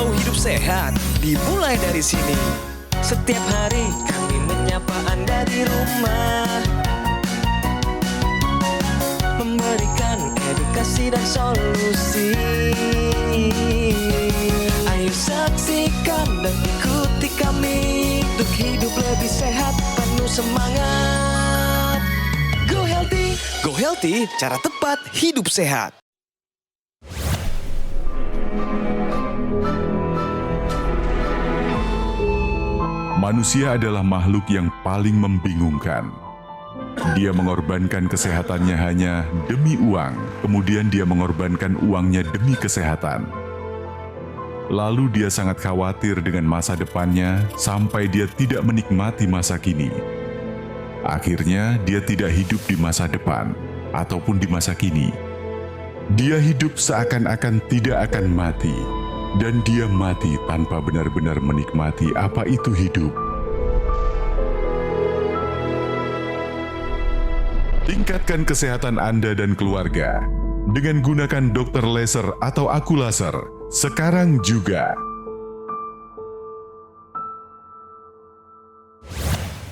Mau hidup sehat, dimulai dari sini. Setiap hari kami menyapa Anda di rumah, memberikan edukasi dan solusi. Ayo saksikan dan ikuti kami untuk hidup lebih sehat, penuh semangat. Go Healthy. Go Healthy, cara tepat hidup sehat. Manusia adalah makhluk yang paling membingungkan. Dia mengorbankan kesehatannya hanya demi uang, kemudian dia mengorbankan uangnya demi kesehatan. Lalu dia sangat khawatir dengan masa depannya sampai dia tidak menikmati masa kini. Akhirnya dia tidak hidup di masa depan ataupun di masa kini. Dia hidup seakan-akan tidak akan mati. Dan dia mati tanpa benar-benar menikmati apa itu hidup. Tingkatkan kesehatan Anda dan keluarga dengan gunakan Dr. Laser atau Aku Laser sekarang juga.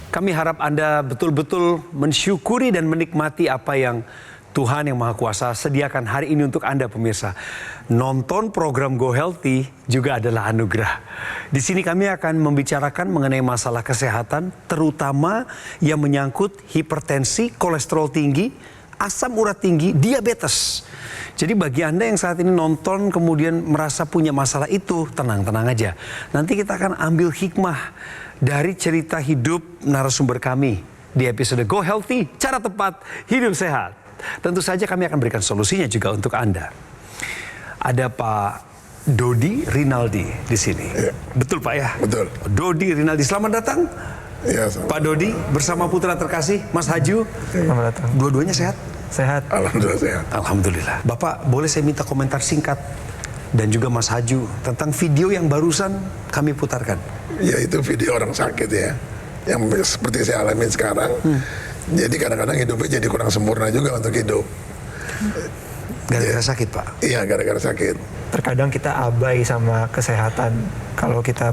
Kami harap Anda betul-betul mensyukuri dan menikmati apa yang Tuhan yang Maha Kuasa sediakan hari ini untuk Anda pemirsa. Nonton program Go Healthy juga adalah anugerah. Di sini kami akan membicarakan mengenai masalah kesehatan, terutama yang menyangkut hipertensi, kolesterol tinggi, asam urat tinggi, diabetes. Jadi bagi Anda yang saat ini nonton kemudian merasa punya masalah itu, tenang-tenang aja. Nanti kita akan ambil hikmah dari cerita hidup narasumber kami di episode Go Healthy, cara tepat hidup sehat. Tentu saja kami akan berikan solusinya juga untuk Anda. Ada Pak Dodi Rinaldi di sini. Ya. Betul Pak ya? Betul. Dodi Rinaldi, selamat datang. Ya, Pak Dodi bersama putra terkasih Mas Haju. Selamat datang. Dua-duanya sehat? Sehat. Alhamdulillah sehat. Alhamdulillah. Bapak, boleh saya minta komentar singkat dan juga Mas Haju tentang video yang barusan kami putarkan? Ya itu video orang sakit ya, yang seperti saya alami sekarang. Jadi kadang-kadang hidupnya jadi kurang sempurna juga untuk hidup. Gara-gara sakit Pak? Iya, gara-gara sakit. Terkadang kita abai sama kesehatan kalau kita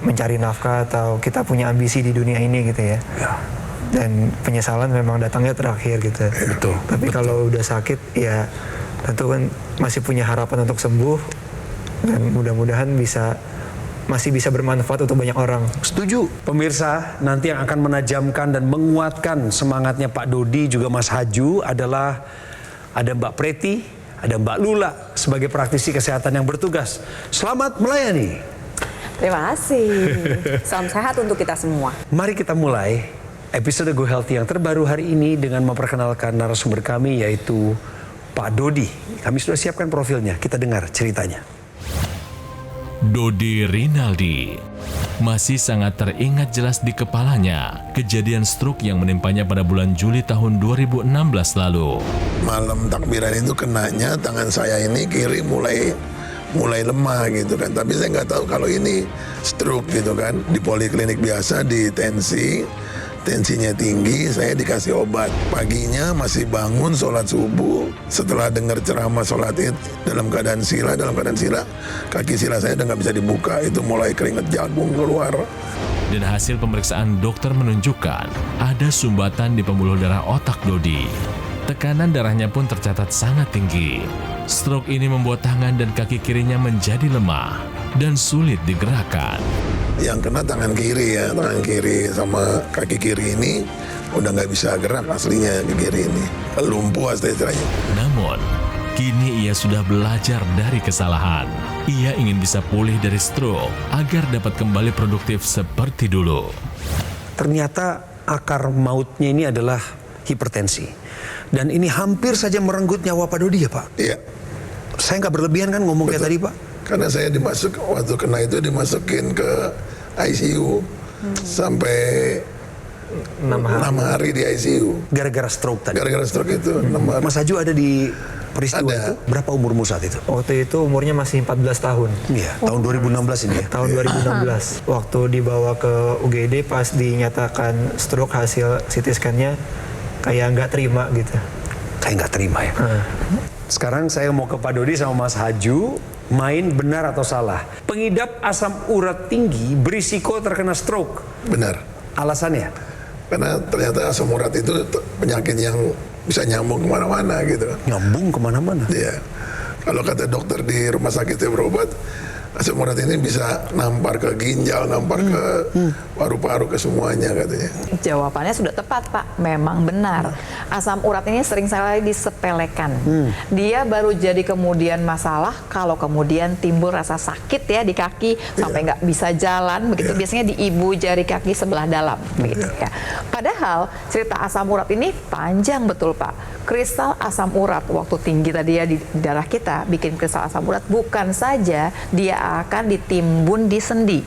mencari nafkah atau kita punya ambisi di dunia ini gitu ya. Dan penyesalan memang datangnya terakhir gitu. Betul. Tapi kalau udah sakit ya tentu kan masih punya harapan untuk sembuh dan mudah-mudahan masih bisa bermanfaat untuk banyak orang. Setuju. Pemirsa, nanti yang akan menajamkan dan menguatkan semangatnya Pak Dodi juga Mas Haju adalah ada Mbak Preti, ada Mbak Lula sebagai praktisi kesehatan yang bertugas. Selamat melayani. Terima kasih. Salam sehat untuk kita semua. Mari kita mulai episode Go Healthy yang terbaru hari ini dengan memperkenalkan narasumber kami yaitu Pak Dodi. Kami sudah siapkan profilnya, kita dengar ceritanya. Dodi Rinaldi masih sangat teringat jelas di kepalanya kejadian stroke yang menimpanya pada bulan Juli tahun 2016 lalu. Malam takbiran itu kenanya tangan saya ini kiri mulai lemah gitu kan. Tapi saya nggak tahu kalau ini stroke gitu kan. Di poliklinik biasa di tensinya tinggi, saya dikasih obat. Paginya masih bangun sholat subuh. Setelah dengar ceramah sholat id dalam keadaan sila, kaki sila saya udah nggak bisa dibuka. Itu mulai keringat jagung keluar. Dan hasil pemeriksaan dokter menunjukkan ada sumbatan di pembuluh darah otak Dodi. Tekanan darahnya pun tercatat sangat tinggi. Stroke ini membuat tangan dan kaki kirinya menjadi lemah dan sulit digerakkan. Yang kena tangan kiri sama kaki kiri ini udah nggak bisa gerak aslinya ke kiri ini, lumpuh istilahnya. Namun, kini ia sudah belajar dari kesalahan. Ia ingin bisa pulih dari stroke agar dapat kembali produktif seperti dulu. Ternyata akar mautnya ini adalah hipertensi. Dan ini hampir saja merenggut nyawa Pak Dodi ya Pak? Iya. Saya nggak berlebihan kan ngomong kayak tadi Pak? Karena saya waktu kena itu dimasukin ke ICU sampai 6 hari di ICU. Gara-gara stroke tadi? Gara-gara stroke itu 6 hari. Mas Haju ada di peristiwa Ada. itu? Berapa umurmu saat itu? Waktu itu umurnya masih 14 tahun. Iya, tahun 2016 ini ya? Tahun 2016. Waktu dibawa ke UGD pas dinyatakan stroke hasil CT scan-nya kayak nggak terima gitu. Kayak nggak terima ya. Sekarang saya mau ke Pak Dodi sama Mas Haju, main benar atau salah. Pengidap asam urat tinggi berisiko terkena stroke. Benar. Alasannya? Karena ternyata asam urat itu penyakit yang bisa nyambung kemana-mana gitu. Nyambung kemana-mana. Iya. Kalau kata dokter di rumah sakit yang berobat, asam urat ini bisa nampar ke ginjal, nampar ke paru-paru, ke semuanya katanya. Jawabannya sudah tepat, Pak. Memang benar. Asam urat ini sering sekali disepelekan. Dia baru jadi kemudian masalah kalau kemudian timbul rasa sakit ya di kaki sampai nggak bisa jalan. Begitu biasanya di ibu jari kaki sebelah dalam. Begitu ya. Padahal cerita asam urat ini panjang betul, Pak. Kristal asam urat waktu tinggi tadi ya di darah kita bikin kristal asam urat bukan saja dia akan ditimbun di sendi.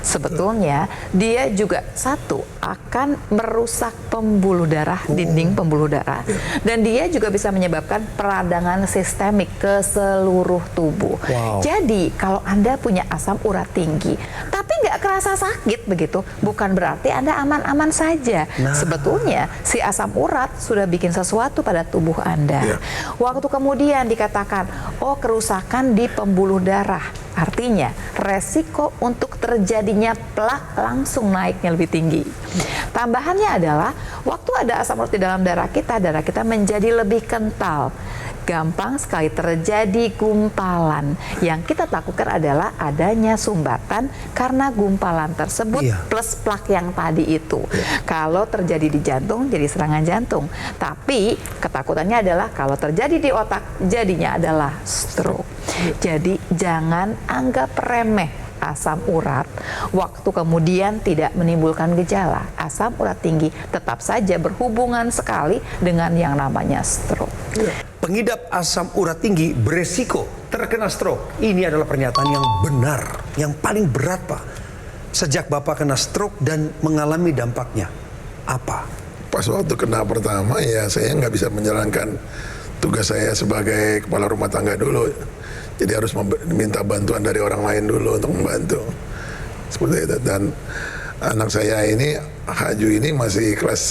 Sebetulnya dia juga satu akan merusak pembuluh darah, dinding pembuluh darah, dan dia juga bisa menyebabkan peradangan sistemik ke seluruh tubuh. Jadi kalau Anda punya asam urat tinggi tapi nggak kerasa sakit begitu, bukan berarti Anda aman-aman saja. Sebetulnya si asam urat sudah bikin sesuatu pada tubuh Anda. Waktu kemudian dikatakan, oh kerusakan di pembuluh darah, artinya resiko untuk terjadinya plak langsung naiknya lebih tinggi. Tambahannya adalah waktu ada asam urat di dalam darah kita menjadi lebih kental. Gampang sekali terjadi gumpalan. Yang kita takutkan adalah adanya sumbatan karena gumpalan tersebut plus plak yang tadi itu. Kalau terjadi di jantung jadi serangan jantung. Tapi ketakutannya adalah kalau terjadi di otak jadinya adalah stroke. Jadi jangan anggap remeh asam urat waktu kemudian tidak menimbulkan gejala. Asam urat tinggi tetap saja berhubungan sekali dengan yang namanya stroke. Pengidap asam urat tinggi beresiko terkena stroke. Ini adalah pernyataan yang benar, yang paling berat, Pak. Sejak Bapak kena stroke dan mengalami dampaknya, apa? Pas waktu kena pertama ya saya nggak bisa menjalankan tugas saya sebagai kepala rumah tangga dulu. Jadi harus minta bantuan dari orang lain dulu untuk membantu. Seperti itu. Dan anak saya ini, Haju ini masih kelas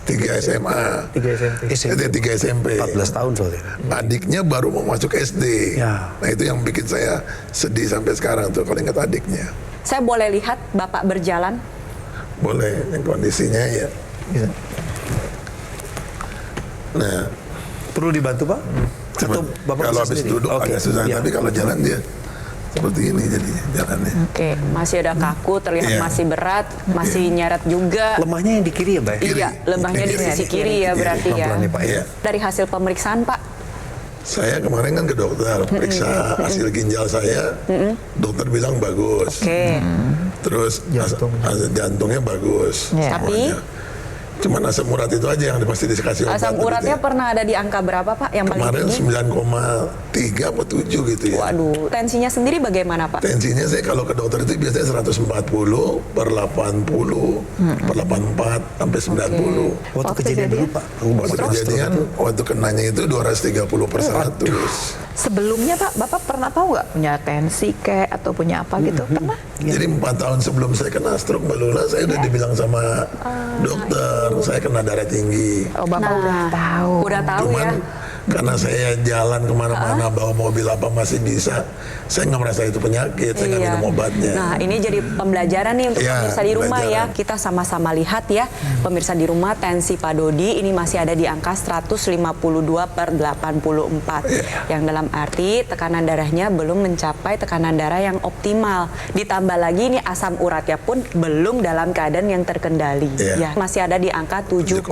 3 SMA. 3 SMP. 3 SMP. 14 tahun soalnya. Adiknya baru mau masuk SD. Nah itu yang bikin saya sedih sampai sekarang tuh kalau ingat adiknya. Saya boleh lihat Bapak berjalan? Boleh, yang kondisinya ya. Nah, perlu dibantu, Pak? Atau Bapak kalau bisa habis sendiri? duduk agak susah, tapi kalau jalan dia seperti ini jadinya jalannya. Masih ada kaku, terlihat masih berat, masih nyeret juga. Lemahnya yang di kiri ya, Mbak? Iya, lemahnya di sisi kiri ya berarti ya. Pak, ya. Dari hasil pemeriksaan, Pak? Saya kemarin kan ke dokter, periksa hasil ginjal saya, dokter bilang bagus. Terus jantungnya bagus. Tapi cuman asam urat itu aja yang pasti dikasih obat. asam uratnya pernah ada di angka berapa, Pak? Yang paling kemarin tinggi? 9,3 atau 7 gitu ya. Waduh, tensinya sendiri bagaimana, Pak? Tensinya saya kalau ke dokter itu biasanya 140 per 80 per 84 sampai 90. Waktu kejadian dulu, Pak. Waktu kejadian, waktu kenanya itu 230 per 100. Sebelumnya, Pak, Bapak pernah tahu nggak punya tensi kayak atau punya apa gitu? Pernah? Jadi 4 tahun sebelum saya kena stroke, Mbak Lula, saya udah dibilang sama dokter, saya kena darah tinggi. Oh, Bapak udah tahu. Udah tahu Cuman ya. karena saya jalan kemana-mana bawa mobil apa masih bisa, saya nggak merasa itu penyakit, saya nggak minum obatnya. Nah, ini jadi pembelajaran nih untuk pemirsa di rumah ya. Kita sama-sama lihat ya, pemirsa di rumah, tensi Pak Dodi ini masih ada di angka 152 per 84. Yang dalam arti tekanan darahnya belum mencapai tekanan darah yang optimal. Ditambah lagi ini asam uratnya pun belum dalam keadaan yang terkendali. Ya, masih ada di angka 7,8.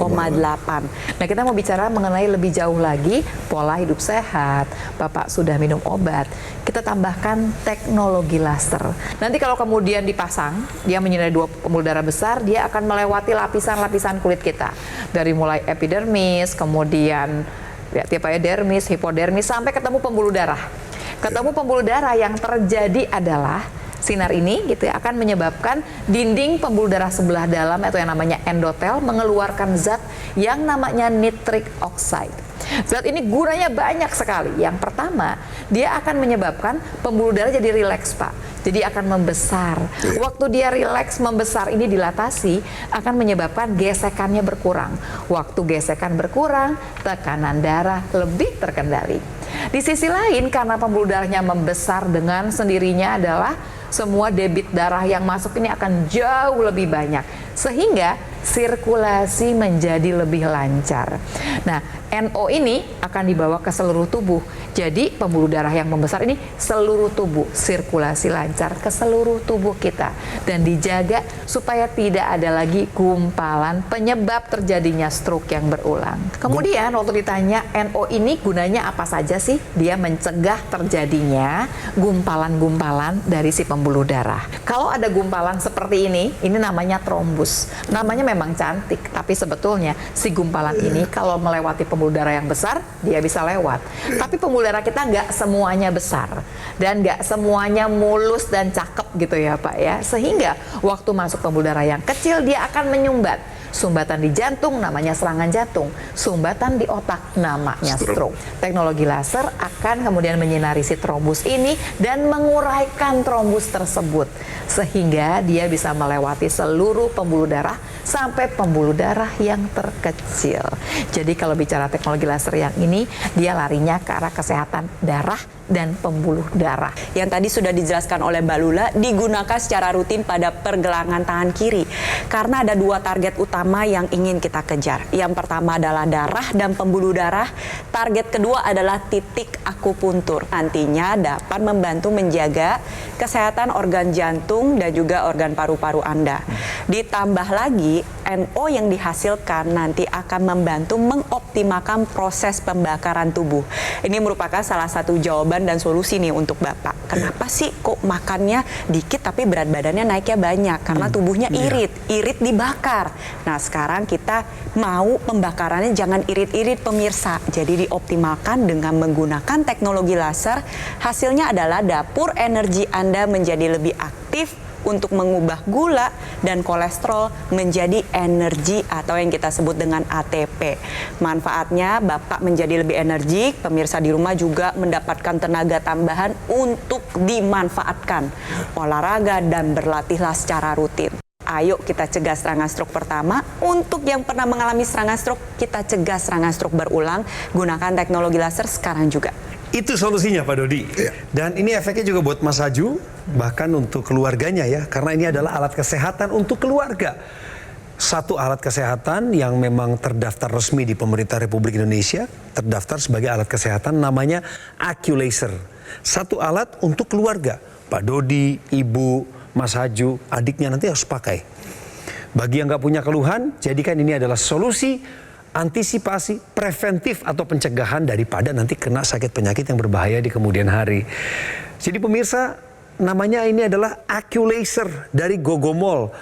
Nah, kita mau bicara mengenai lebih jauh lagi pola hidup sehat. Bapak sudah minum obat. Kita tambahkan teknologi laser. Nanti kalau kemudian dipasang, dia menyinari 2 pembuluh darah besar, dia akan melewati lapisan-lapisan kulit kita. Dari mulai epidermis, kemudian dermis, hipodermis, sampai ketemu pembuluh darah. Ketemu pembuluh darah yang terjadi adalah sinar ini gitu ya, akan menyebabkan dinding pembuluh darah sebelah dalam atau yang namanya endotel mengeluarkan zat yang namanya nitric oxide. Zat ini gunanya banyak sekali. Yang pertama, dia akan menyebabkan pembuluh darah jadi rileks, Pak. Jadi akan membesar. Waktu dia rileks membesar ini dilatasi, akan menyebabkan gesekannya berkurang. Waktu gesekan berkurang, tekanan darah lebih terkendali. Di sisi lain, karena pembuluh darahnya membesar dengan sendirinya adalah semua debit darah yang masuk ini akan jauh lebih banyak. Sehingga sirkulasi menjadi lebih lancar. Nah, NO ini akan dibawa ke seluruh tubuh. Jadi pembuluh darah yang membesar ini seluruh tubuh, sirkulasi lancar ke seluruh tubuh kita. Dan dijaga supaya tidak ada lagi gumpalan penyebab terjadinya stroke yang berulang. Kemudian waktu ditanya NO ini gunanya apa saja sih? Dia mencegah terjadinya gumpalan-gumpalan dari si pembuluh darah. Kalau ada gumpalan seperti ini namanya trombus. Namanya memang cantik, tapi sebetulnya si gumpalan ini kalau melewati pembuluh darah yang besar, dia bisa lewat. Tapi pembuluh darah kita nggak semuanya besar dan nggak semuanya mulus dan cakep gitu ya Pak ya. Sehingga waktu masuk pembuluh darah yang kecil dia akan menyumbat. Sumbatan di jantung namanya serangan jantung, sumbatan di otak namanya stroke. Teknologi laser akan kemudian menyinari si trombus ini dan menguraikan trombus tersebut sehingga dia bisa melewati seluruh pembuluh darah sampai pembuluh darah yang terkecil. Jadi kalau bicara teknologi laser yang ini, dia larinya ke arah kesehatan darah dan pembuluh darah. Yang tadi sudah dijelaskan oleh Mbak Lula, digunakan secara rutin pada pergelangan tangan kiri. Karena ada dua target utama yang ingin kita kejar. Yang pertama adalah darah dan pembuluh darah. Target kedua adalah titik akupuntur. Nantinya dapat membantu menjaga kesehatan organ jantung dan juga organ paru-paru Anda. Ditambah lagi, NO yang dihasilkan nanti akan membantu mengoptimalkan proses pembakaran tubuh. Ini merupakan salah satu jawaban dan solusi nih untuk Bapak. Kenapa sih kok makannya dikit tapi berat badannya naiknya banyak? Karena tubuhnya irit, irit dibakar. Nah sekarang kita mau pembakarannya jangan irit-irit pemirsa. Jadi dioptimalkan dengan menggunakan teknologi laser. Hasilnya adalah dapur energi Anda menjadi lebih aktif untuk mengubah gula dan kolesterol menjadi energi atau yang kita sebut dengan ATP. Manfaatnya Bapak menjadi lebih energik, pemirsa di rumah juga mendapatkan tenaga tambahan untuk dimanfaatkan. Olahraga dan berlatihlah secara rutin. Ayo kita cegah serangan stroke pertama. Untuk yang pernah mengalami serangan stroke, kita cegah serangan stroke berulang. Gunakan teknologi laser sekarang juga. Itu solusinya Pak Dodi. Iya. Dan ini efeknya juga buat Mas Haju, bahkan untuk keluarganya ya. Karena ini adalah alat kesehatan untuk keluarga. Satu alat kesehatan yang memang terdaftar resmi di pemerintah Republik Indonesia, terdaftar sebagai alat kesehatan namanya Accu-Laser. Satu alat untuk keluarga. Pak Dodi, Ibu, Mas Haju, adiknya nanti harus pakai. Bagi yang nggak punya keluhan, jadikan ini adalah solusi antisipasi preventif atau pencegahan daripada nanti kena sakit penyakit yang berbahaya di kemudian hari. Jadi pemirsa, namanya ini adalah Accu-Laser dari Gogomol.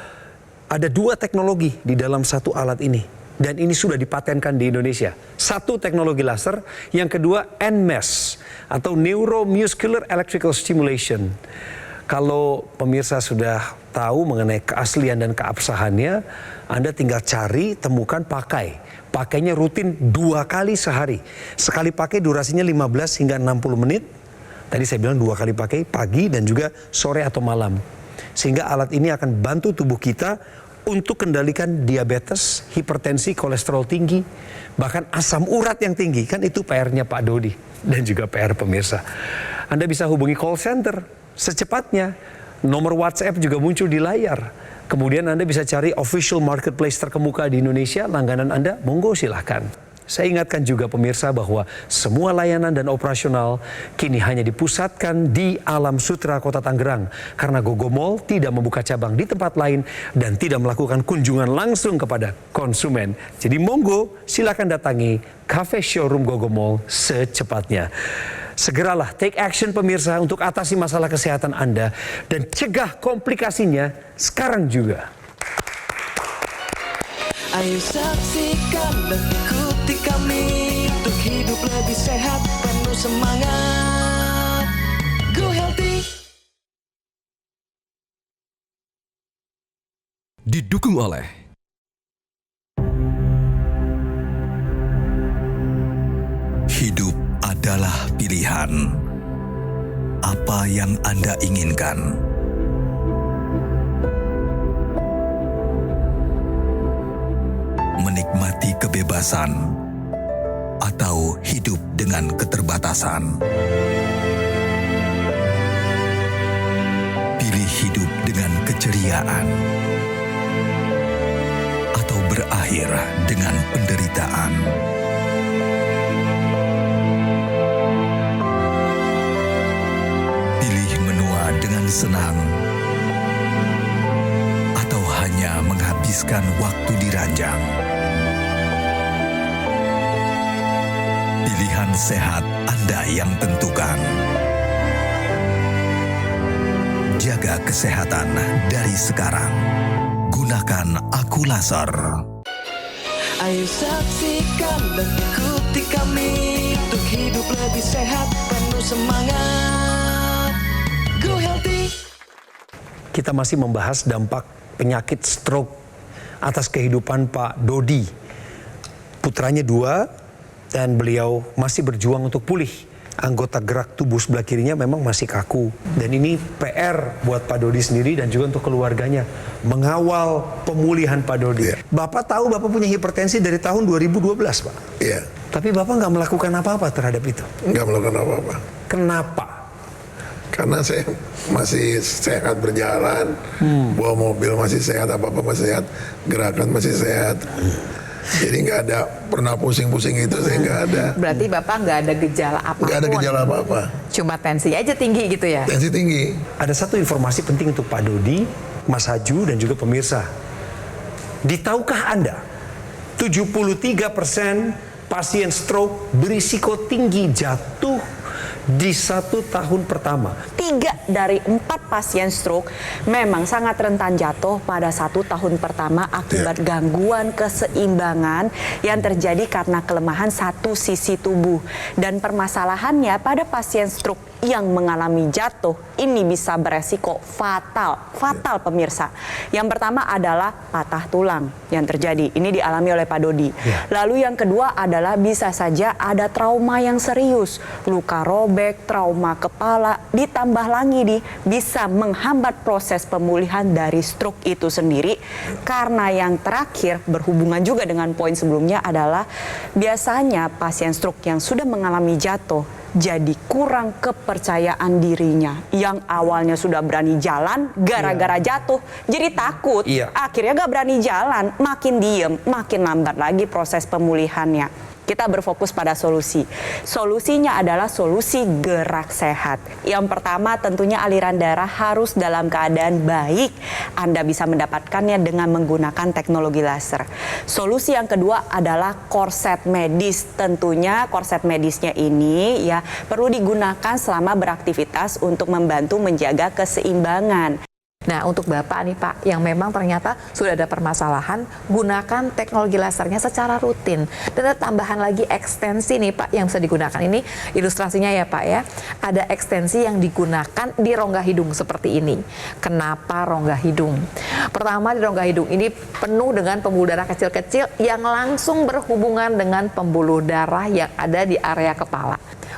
Ada dua teknologi di dalam satu alat ini. Dan ini sudah dipatenkan di Indonesia. Satu teknologi laser, yang kedua NMES atau Neuromuscular Electrical Stimulation. Kalau pemirsa sudah tahu mengenai keaslian dan keabsahannya, Anda tinggal cari, temukan, pakai. Pakainya rutin 2 kali sehari. Sekali pakai durasinya 15 hingga 60 menit. Tadi saya bilang 2 kali pakai, pagi dan juga sore atau malam. Sehingga alat ini akan bantu tubuh kita untuk kendalikan diabetes, hipertensi, kolesterol tinggi, bahkan asam urat yang tinggi. Kan itu PR-nya Pak Dodi dan juga PR pemirsa. Anda bisa hubungi call center secepatnya. Nomor WhatsApp juga muncul di layar. Kemudian Anda bisa cari official marketplace terkemuka di Indonesia, langganan Anda, monggo silahkan. Saya ingatkan juga pemirsa bahwa semua layanan dan operasional kini hanya dipusatkan di Alam Sutera Kota Tangerang. Karena Gogomol tidak membuka cabang di tempat lain dan tidak melakukan kunjungan langsung kepada konsumen. Jadi monggo silahkan datangi Cafe Showroom Gogomol secepatnya. Segeralah take action pemirsa untuk atasi masalah kesehatan Anda dan cegah komplikasinya sekarang juga. Ayo saksikan dan ikuti kami untuk hidup lebih sehat, penuh semangat. Go Healthy. Didukung oleh adalah pilihan. Apa yang Anda inginkan? Menikmati kebebasan atau hidup dengan keterbatasan? Pilih hidup dengan keceriaan atau berakhir dengan penderitaan? Pilih menua dengan senang atau hanya menghabiskan waktu di ranjang? Pilihan sehat Anda yang tentukan. Jaga kesehatan dari sekarang. Gunakan Aku Laser. Ayo saksikan dan ikuti kami untuk hidup lebih sehat, penuh semangat. Go Healthy. Kita masih membahas dampak penyakit stroke atas kehidupan Pak Dodi. Putranya 2 dan beliau masih berjuang untuk pulih. Anggota gerak tubuh sebelah kirinya memang masih kaku. Dan ini PR buat Pak Dodi sendiri dan juga untuk keluarganya. Mengawal pemulihan Pak Dodi. Iya. Bapak tahu Bapak punya hipertensi dari tahun 2012, Pak. Iya. Tapi Bapak nggak melakukan apa-apa terhadap itu. Nggak melakukan apa-apa. Kenapa? Karena saya masih sehat berjalan, bawa mobil masih sehat, apa-apa masih sehat, gerakan masih sehat. Jadi nggak ada, pernah pusing-pusing itu saya nggak ada. Berarti Bapak nggak ada gejala apapun? Nggak ada gejala apa-apa. Cuma tensi aja tinggi gitu ya? Tensi tinggi. Ada satu informasi penting untuk Pak Dodi, Mas Haju, dan juga pemirsa. Ditahukah Anda, 73% pasien stroke berisiko tinggi jatuh di 1 tahun pertama. 3 dari 4 pasien stroke memang sangat rentan jatuh pada 1 tahun pertama akibat gangguan keseimbangan yang terjadi karena kelemahan satu sisi tubuh. Dan permasalahannya pada pasien stroke yang mengalami jatuh ini bisa beresiko fatal pemirsa. Yang pertama adalah patah tulang yang terjadi. Ini dialami oleh Pak Dodi. Lalu yang kedua adalah bisa saja ada trauma yang serius, luka robek, trauma kepala, ditambah lagi bisa menghambat proses pemulihan dari stroke itu sendiri. Karena yang terakhir berhubungan juga dengan poin sebelumnya adalah biasanya pasien stroke yang sudah mengalami jatuh jadi kurang kepercayaan dirinya. Yang awalnya sudah berani jalan, gara-gara jatuh jadi takut. Akhirnya gak berani jalan, makin diem, makin lambat lagi proses pemulihannya. Kita berfokus pada solusi. Solusinya adalah solusi gerak sehat. Yang pertama tentunya aliran darah harus dalam keadaan baik. Anda bisa mendapatkannya dengan menggunakan teknologi laser. Solusi yang kedua adalah korset medis. Tentunya korset medisnya ini ya perlu digunakan selama beraktivitas untuk membantu menjaga keseimbangan. Nah, untuk Bapak nih Pak, yang memang ternyata sudah ada permasalahan, gunakan teknologi lasernya secara rutin. Dan ada tambahan lagi ekstensi nih Pak yang bisa digunakan. Ini ilustrasinya ya Pak ya. Ada ekstensi yang digunakan di rongga hidung seperti ini. Kenapa rongga hidung? Pertama, di rongga hidung ini penuh dengan pembuluh darah kecil-kecil yang langsung berhubungan dengan pembuluh darah yang ada di area kepala.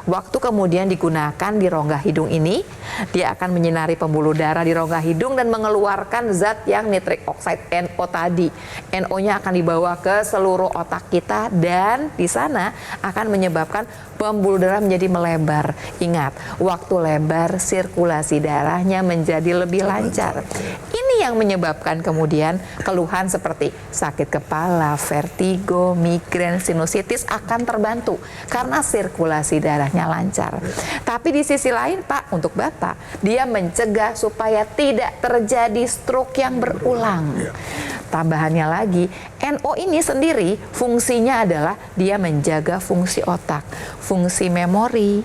Waktu kemudian digunakan di rongga hidung ini, dia akan menyinari pembuluh darah di rongga hidung dan mengeluarkan zat yang nitric oxide NO tadi. NO-nya akan dibawa ke seluruh otak kita dan di sana akan menyebabkan pembuluh darah menjadi melebar. Ingat, waktu lebar sirkulasi darahnya menjadi lebih lancar. Ini yang menyebabkan kemudian keluhan seperti sakit kepala, vertigo, migrain, sinusitis akan terbantu karena sirkulasi darahnya lancar. Tapi di sisi lain Pak, untuk Bapak, dia mencegah supaya tidak terjadi stroke yang berulang. Tambahannya lagi, NO ini sendiri fungsinya adalah dia menjaga fungsi otak, fungsi memori,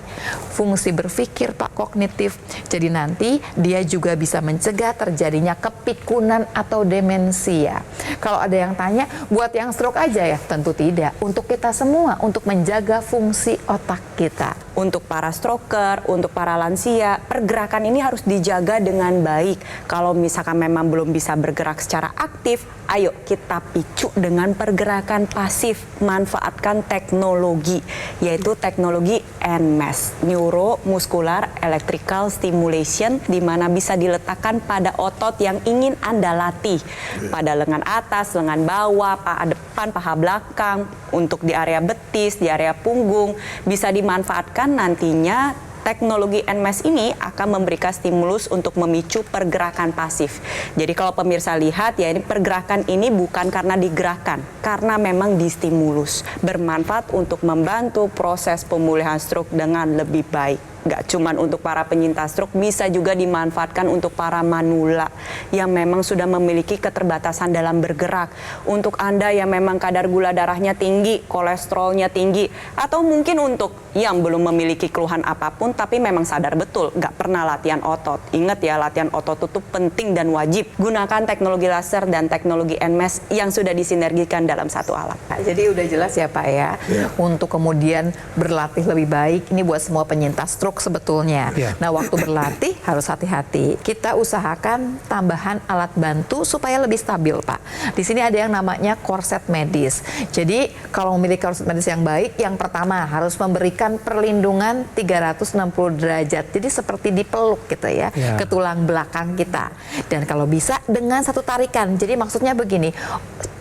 fungsi berpikir Pak, kognitif. Jadi nanti dia juga bisa mencegah terjadinya kepikunan atau demensia. Kalau ada yang tanya, buat yang stroke aja ya? Tentu tidak. Untuk kita semua, untuk menjaga fungsi otak kita. Untuk para stroker, untuk para lansia, pergerakan ini harus dijaga dengan baik. Kalau misalkan memang belum bisa bergerak secara aktif, ayo kita picu dengan pergerakan pasif. Manfaatkan teknologi, yaitu teknologi NMES, Neuromuscular Electrical Stimulation, di mana bisa diletakkan pada otot yang ingin Anda latih. Pada lengan atas, lengan bawah, paha depan, paha belakang, untuk di area betis, di area punggung, bisa dimanfaatkan nantinya. Teknologi NMES ini akan memberikan stimulus untuk memicu pergerakan pasif. Jadi kalau pemirsa lihat ya, ini pergerakan ini bukan karena digerakkan, karena memang distimulus. Bermanfaat untuk membantu proses pemulihan stroke dengan lebih baik. Nggak cuma untuk para penyintas stroke, bisa juga dimanfaatkan untuk para manula yang memang sudah memiliki keterbatasan dalam bergerak. Untuk Anda yang memang kadar gula darahnya tinggi, kolesterolnya tinggi, atau mungkin untuk yang belum memiliki keluhan apapun tapi memang sadar betul nggak pernah latihan otot. Ingat ya, latihan otot itu penting dan wajib. Gunakan teknologi laser dan teknologi NMES yang sudah disinergikan dalam satu alat. Nah, jadi udah jelas ya Pak ya, untuk kemudian berlatih lebih baik, ini buat semua penyintas stroke sebetulnya. Nah, waktu berlatih harus hati-hati. Kita usahakan tambahan alat bantu supaya lebih stabil, Pak. Di sini ada yang namanya korset medis. Jadi, kalau memiliki korset medis yang baik, yang pertama harus memberikan perlindungan 360 derajat. Jadi seperti dipeluk gitu ya, ke tulang belakang kita. Dan kalau bisa dengan satu tarikan. Jadi maksudnya begini,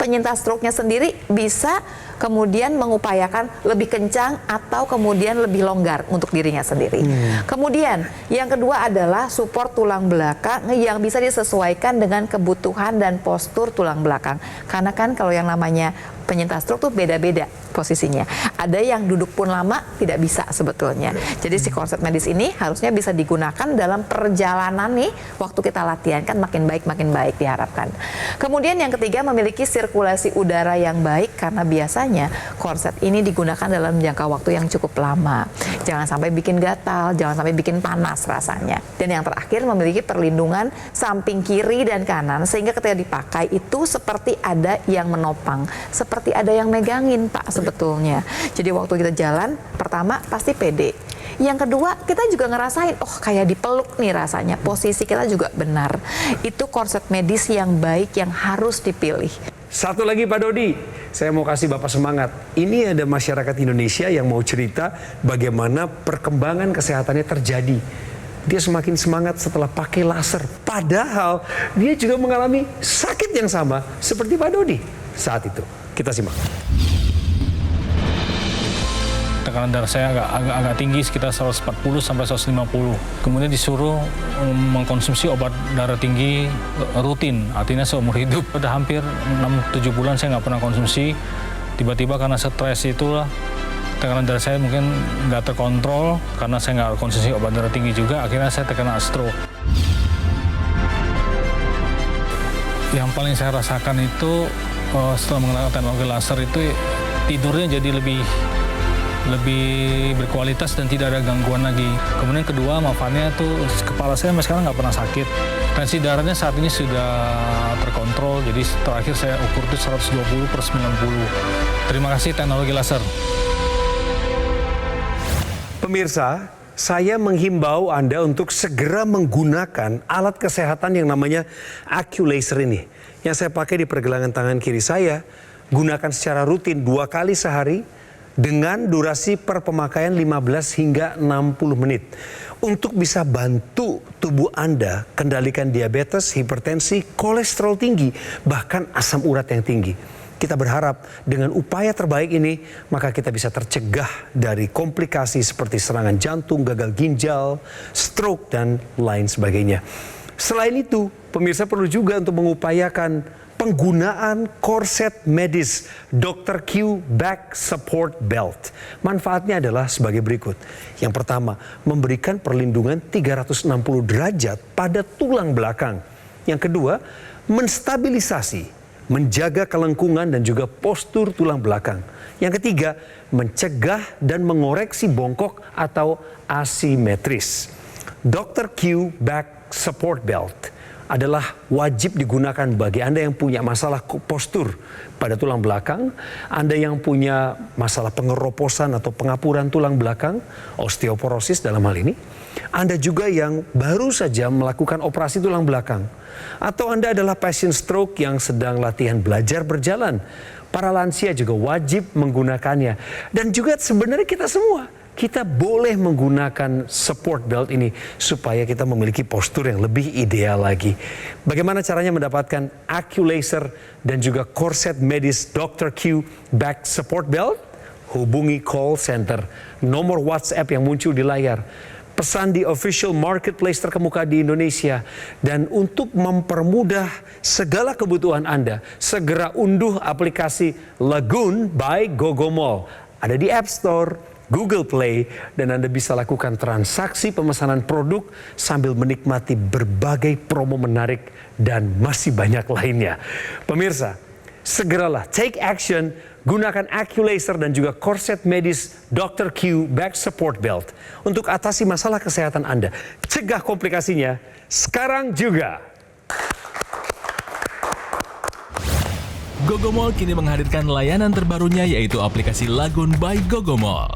penyintas stroke-nya sendiri bisa kemudian mengupayakan lebih kencang atau kemudian lebih longgar untuk dirinya sendiri. Kemudian yang kedua adalah support tulang belakang yang bisa disesuaikan dengan kebutuhan dan postur tulang belakang. Karena kan kalau yang namanya penyintas stroke tuh beda-beda posisinya. Ada yang duduk pun lama tidak bisa sebetulnya. Jadi si korset medis ini harusnya bisa digunakan dalam perjalanan nih waktu kita latihan, kan makin baik diharapkan. Kemudian yang ketiga, memiliki sirkulasi udara yang baik, karena biasanya korset ini digunakan dalam jangka waktu yang cukup lama. Jangan sampai bikin gatal, jangan sampai bikin panas rasanya. Dan yang terakhir, memiliki perlindungan samping kiri dan kanan sehingga ketika dipakai itu seperti ada yang menopang, seperti ada yang megangin, Pak, sebetulnya. Jadi waktu kita jalan, pertama pasti pede. Yang kedua, kita juga ngerasain, oh kayak dipeluk nih rasanya. Posisi kita juga benar. Itu korset medis yang baik yang harus dipilih. Satu lagi Pak Dodi, saya mau kasih Bapak semangat. Ini ada masyarakat Indonesia yang mau cerita bagaimana perkembangan kesehatannya terjadi. Dia semakin semangat setelah pakai laser. Padahal dia juga mengalami sakit yang sama seperti Pak Dodi saat itu. Kita simak. Tekanan darah saya agak tinggi, sekitar 140 sampai 150. Kemudian disuruh mengkonsumsi obat darah tinggi rutin, artinya seumur hidup. Udah hampir 6-7 bulan saya nggak pernah konsumsi. Tiba-tiba karena stres itulah, tekanan darah saya mungkin nggak terkontrol, karena saya nggak konsumsi obat darah tinggi juga, akhirnya saya terkena stroke. Yang paling saya rasakan itu setelah menggunakan teknologi laser itu tidurnya jadi lebih berkualitas dan tidak ada gangguan lagi. Kemudian kedua, manfaatnya tuh kepala saya sampai sekarang nggak pernah sakit. Tensi darahnya saat ini sudah terkontrol, jadi terakhir saya ukur itu 120/90. Terima kasih teknologi laser. Pemirsa, saya menghimbau Anda untuk segera menggunakan alat kesehatan yang namanya AccuLaser ini. Yang saya pakai di pergelangan tangan kiri saya, gunakan secara rutin 2 kali sehari dengan durasi per pemakaian 15 hingga 60 menit. Untuk bisa bantu tubuh Anda kendalikan diabetes, hipertensi, kolesterol tinggi, bahkan asam urat yang tinggi. Kita berharap dengan upaya terbaik ini, maka kita bisa tercegah dari komplikasi seperti serangan jantung, gagal ginjal, stroke, dan lain sebagainya. Selain itu, pemirsa perlu juga untuk mengupayakan penggunaan korset medis Dr. Q Back Support Belt. Manfaatnya adalah sebagai berikut. Yang pertama, memberikan perlindungan 360 derajat pada tulang belakang. Yang kedua, menstabilisasi, menjaga kelengkungan dan juga postur tulang belakang. Yang ketiga, mencegah dan mengoreksi bongkok atau asimetris. Dr. Q Back Support Belt adalah wajib digunakan bagi Anda yang punya masalah postur pada tulang belakang, Anda yang punya masalah pengeroposan atau pengapuran tulang belakang, osteoporosis dalam hal ini, Anda juga yang baru saja melakukan operasi tulang belakang, atau Anda adalah pasien stroke yang sedang latihan belajar berjalan. Para lansia juga wajib menggunakannya. Dan juga sebenarnya kita semua, kita boleh menggunakan support belt ini supaya kita memiliki postur yang lebih ideal lagi. Bagaimana caranya mendapatkan Acculaser dan juga korset medis Dr. Q Back Support Belt? Hubungi call center, nomor WhatsApp yang muncul di layar. Pesan di official marketplace terkemuka di Indonesia. Dan untuk mempermudah segala kebutuhan Anda, segera unduh aplikasi Lagoon by Gogomall. Ada di App Store, Google Play, dan Anda bisa lakukan transaksi pemesanan produk sambil menikmati berbagai promo menarik dan masih banyak lainnya. Pemirsa, segeralah take action, gunakan Acculaser dan juga korset medis Dr. Q Back Support Belt untuk atasi masalah kesehatan Anda. Cegah komplikasinya sekarang juga. Gogomall kini menghadirkan layanan terbarunya yaitu aplikasi Lagoon by Gogomall.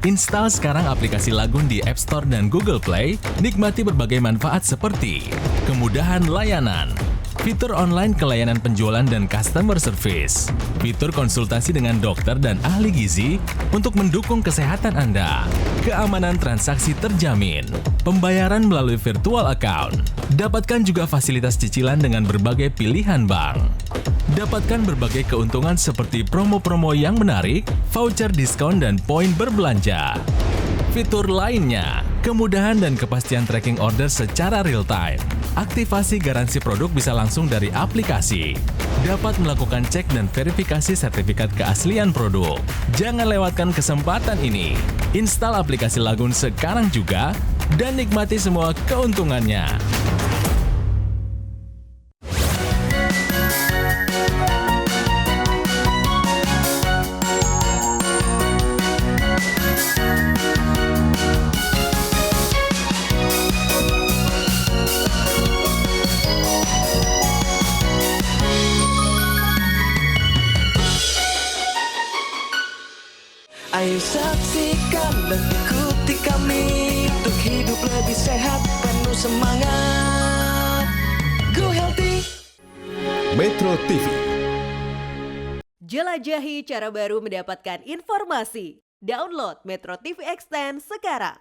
Install sekarang aplikasi Lagoon di App Store dan Google Play, nikmati berbagai manfaat seperti kemudahan layanan, fitur online kelayanan penjualan dan customer service, fitur konsultasi dengan dokter dan ahli gizi untuk mendukung kesehatan Anda, keamanan transaksi terjamin, pembayaran melalui virtual account, dapatkan juga fasilitas cicilan dengan berbagai pilihan bank. Dapatkan berbagai keuntungan seperti promo-promo yang menarik, voucher diskon dan poin berbelanja. Fitur lainnya, kemudahan dan kepastian tracking order secara real-time. Aktivasi garansi produk bisa langsung dari aplikasi. Dapat melakukan cek dan verifikasi sertifikat keaslian produk. Jangan lewatkan kesempatan ini. Install aplikasi Lagoon sekarang juga dan nikmati semua keuntungannya. Ayo saksikan dan ikuti kami untuk hidup lebih sehat, penuh semangat. Go Healthy. Metro TV. Jelajahi cara baru mendapatkan informasi. Download Metro TV Extend sekarang.